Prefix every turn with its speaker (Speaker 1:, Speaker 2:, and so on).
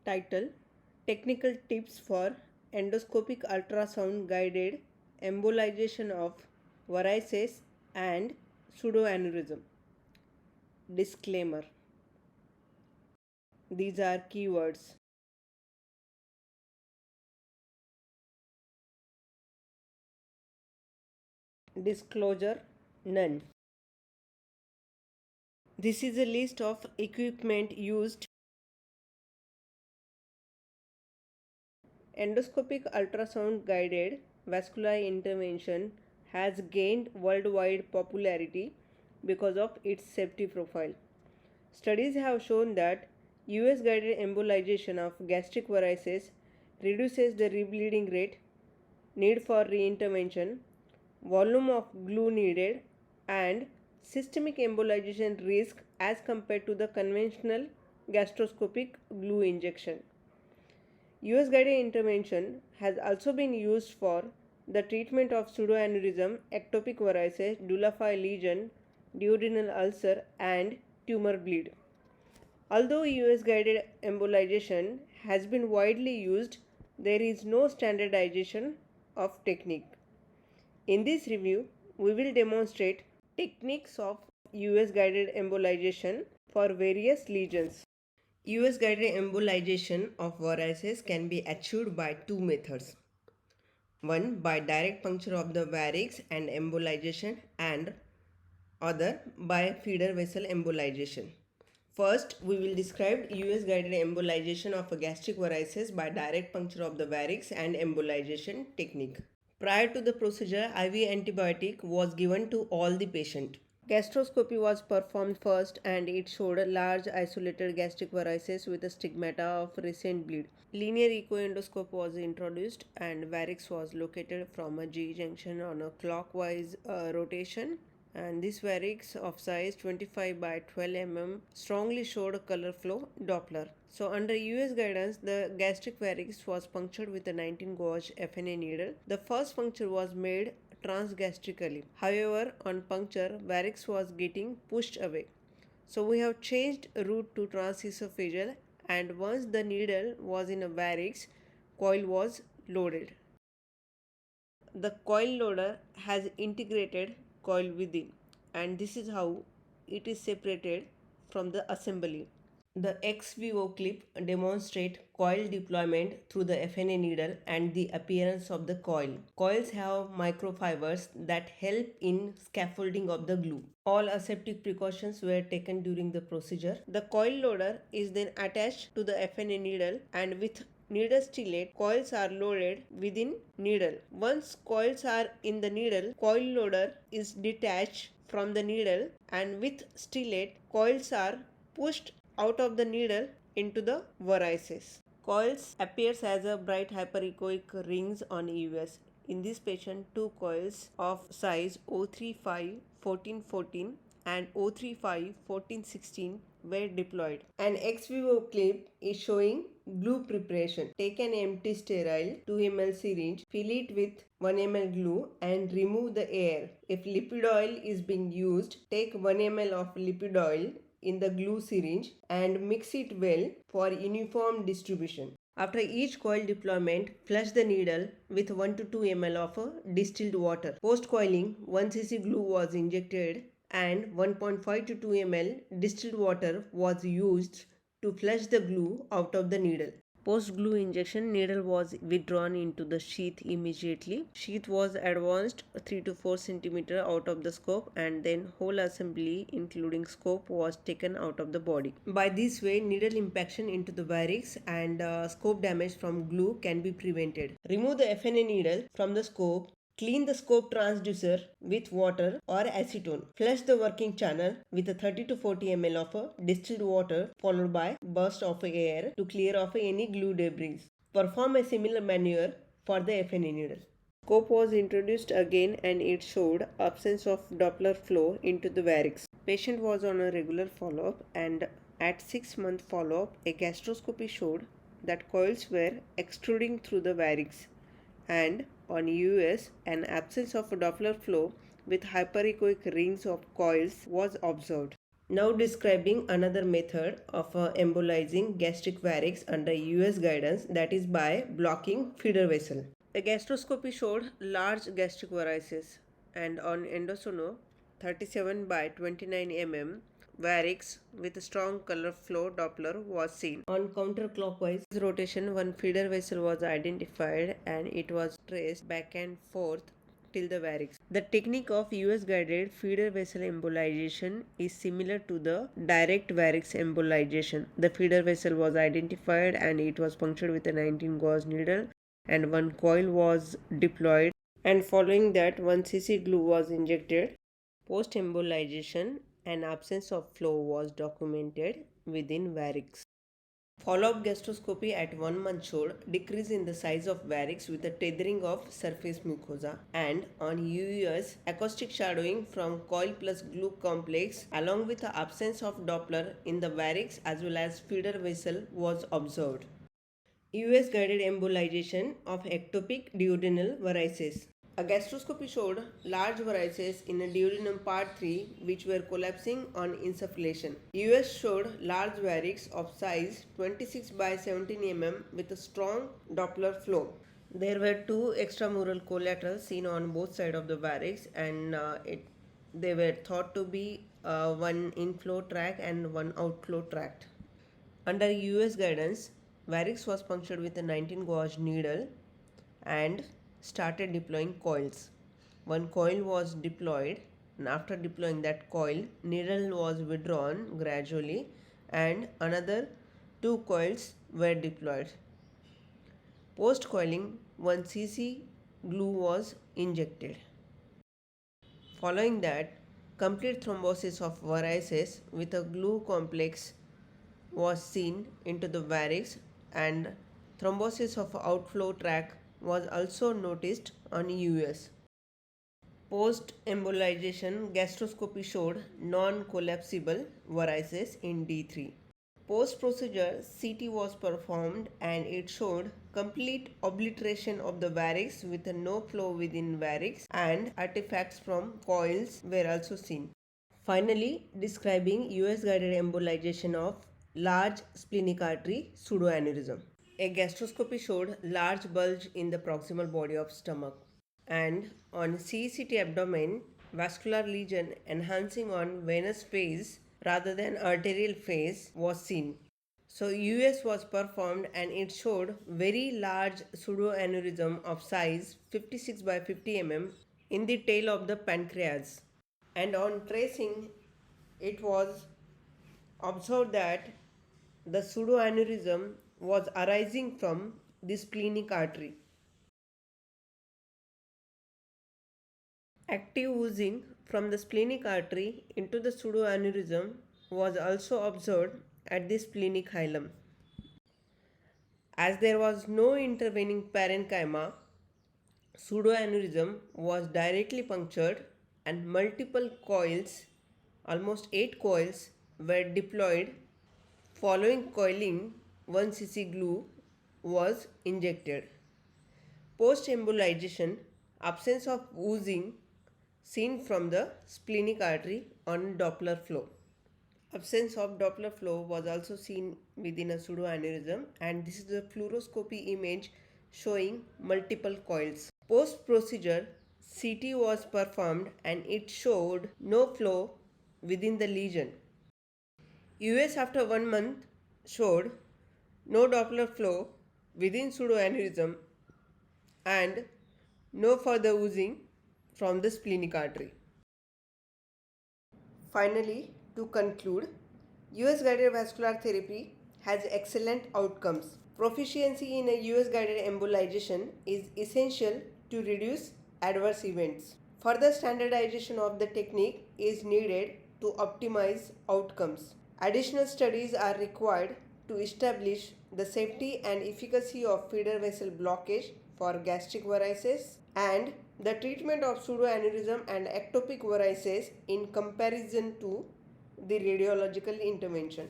Speaker 1: Title: Technical Tips for Endoscopic Ultrasound Guided Embolization of Varices and Pseudoaneurysm. Disclaimer: these are keywords. Disclosure: none. This is a list of equipment used. Endoscopic ultrasound guided vascular intervention has gained worldwide popularity because of its safety profile. Studies have shown that EUS-guided embolization of gastric varices reduces the rebleeding rate, need for reintervention, volume of glue needed, and systemic embolization risk as compared to the conventional gastroscopic glue injection. EUS-guided intervention has also been used for the treatment of pseudoaneurysm, ectopic varices, Dulafy lesion, duodenal ulcer, and tumor bleed. Although EUS-guided embolization has been widely used, there is no standardization of technique. In this review, we will demonstrate techniques of EUS-guided embolization for various lesions. EUS-guided embolization of varices can be achieved by two methods. One by direct puncture of the varix and embolization, and other by feeder vessel embolization. First, we will describe EUS-guided embolization of gastric varices by direct puncture of the varix and embolization technique. Prior to the procedure, IV antibiotic was given to all the patient. Gastroscopy was performed first and it showed large isolated gastric varices with a stigmata of recent bleed. Linear echoendoscope was introduced and varix was located from a G junction on a clockwise rotation, and this varix of size 25 by 12 mm strongly showed a color flow Doppler. So under EUS guidance, the gastric varix was punctured with a 19 gauge FNA needle. The first puncture was made transgastrically. However, on puncture, varix was getting pushed away. So we have changed route to transesophageal, and once the needle was in a varix, coil was loaded. The coil loader has integrated coil within, and this is how it is separated from the assembly. The ex vivo clip demonstrates coil deployment through the FNA needle and the appearance of the coil. Coils have microfibers that help in scaffolding of the glue. All aseptic precautions were taken during the procedure. The coil loader is then attached to the FNA needle, and with needle stellate, coils are loaded within needle. Once coils are in the needle, coil loader is detached from the needle, and with stellate, coils are pushed out of the needle into the varices. Coils appears as a bright hyperechoic rings on EUS. In this patient, two coils of size 035 1414 and 035 1416 were deployed. An ex vivo clip is showing glue preparation. Take an empty sterile 2 ml syringe, fill it with 1 ml glue and remove the air. If lipid oil is being used, take 1 ml of lipid oil in the glue syringe and mix it well for uniform distribution. After each coil deployment, flush the needle with 1 to 2 ml of distilled water. Post coiling, 1 cc glue was injected and 1.5 to 2 ml distilled water was used to flush the glue out of the needle. Post glue injection, needle was withdrawn into the sheath immediately. Sheath was advanced 3 to 4 cm out of the scope, and then whole assembly including scope was taken out of the body. By this way, needle impaction into the varix and scope damage from glue can be prevented. Remove the FNA needle from the scope. Clean the scope transducer with water or acetone. Flush the working channel with a 30 to 40 ml of distilled water followed by burst of air to clear off any glue debris. Perform a similar maneuver for the FNA needle. Scope was introduced again and it showed absence of Doppler flow into the varix. Patient was on a regular follow-up, and at 6-month follow-up, a gastroscopy showed that coils were extruding through the varix, and on EUS, an absence of Doppler flow with hyperechoic rings of coils was observed. Now describing another method of embolizing gastric varix under EUS guidance, that is by blocking feeder vessel. A gastroscopy showed large gastric varices, and on endosono 37 by 29 mm varix with a strong color flow Doppler was seen. On counterclockwise rotation, one feeder vessel was identified and it was traced back and forth till the varix. The technique of EUS guided feeder vessel embolization is similar to the direct varix embolization. The feeder vessel was identified and it was punctured with a 19 gauge needle, and one coil was deployed, and following that 1 cc glue was injected. Post embolization, an absence of flow was documented within varix. Follow-up gastroscopy at 1 month showed decrease in the size of varix with a tethering of surface mucosa, and on EUS, acoustic shadowing from coil plus glue complex along with the absence of Doppler in the varix as well as feeder vessel was observed. EUS-guided embolization of ectopic duodenal varices. A gastroscopy showed large varices in a duodenum part 3 which were collapsing on insufflation. EUS showed large varix of size 26 by 17 mm with a strong Doppler flow. There were two extramural collaterals seen on both sides of the varix, and they were thought to be one inflow tract and one outflow tract. Under EUS guidance, varix was punctured with a 19 gauge needle and started deploying coils. One coil was deployed, and after deploying that coil, needle was withdrawn gradually and another two coils were deployed. Post coiling, 1 cc glue was injected. Following that, complete thrombosis of varices with a glue complex was seen into the varix, and thrombosis of outflow tract was also noticed on EUS. Post embolization gastroscopy showed non-collapsible varices in D3. Post procedure CT was performed and it showed complete obliteration of the varix with no flow within varix, and artifacts from coils were also seen. Finally, describing EUS guided embolization of large splenic artery pseudoaneurysm. A gastroscopy showed large bulge in the proximal body of stomach, and on CECT abdomen, vascular lesion enhancing on venous phase rather than arterial phase was seen. So EUS was performed and it showed very large pseudoaneurysm of size 56 by 50 mm in the tail of the pancreas. And on tracing, it was observed that the pseudoaneurysm was arising from the splenic artery. Active oozing from the splenic artery into the pseudoaneurysm was also observed at the splenic hilum. As there was no intervening parenchyma, pseudoaneurysm was directly punctured and multiple coils, almost 8 coils, were deployed. Following coiling, 1 cc glue was injected. Post embolization, absence of oozing seen from the splenic artery on Doppler flow. Absence of Doppler flow was also seen within a pseudoaneurysm, and this is a fluoroscopy image showing multiple coils. Post procedure, CT was performed and it showed no flow within the lesion. EUS after 1 month showed no Doppler flow within pseudoaneurysm and no further oozing from the splenic artery. Finally, to conclude, EUS guided vascular therapy has excellent outcomes. Proficiency in a EUS guided embolization is essential to reduce adverse events. Further standardization of the technique is needed to optimize outcomes. Additional studies are required to establish the safety and efficacy of feeder vessel blockage for gastric varices and the treatment of pseudoaneurysm and ectopic varices in comparison to the radiological intervention.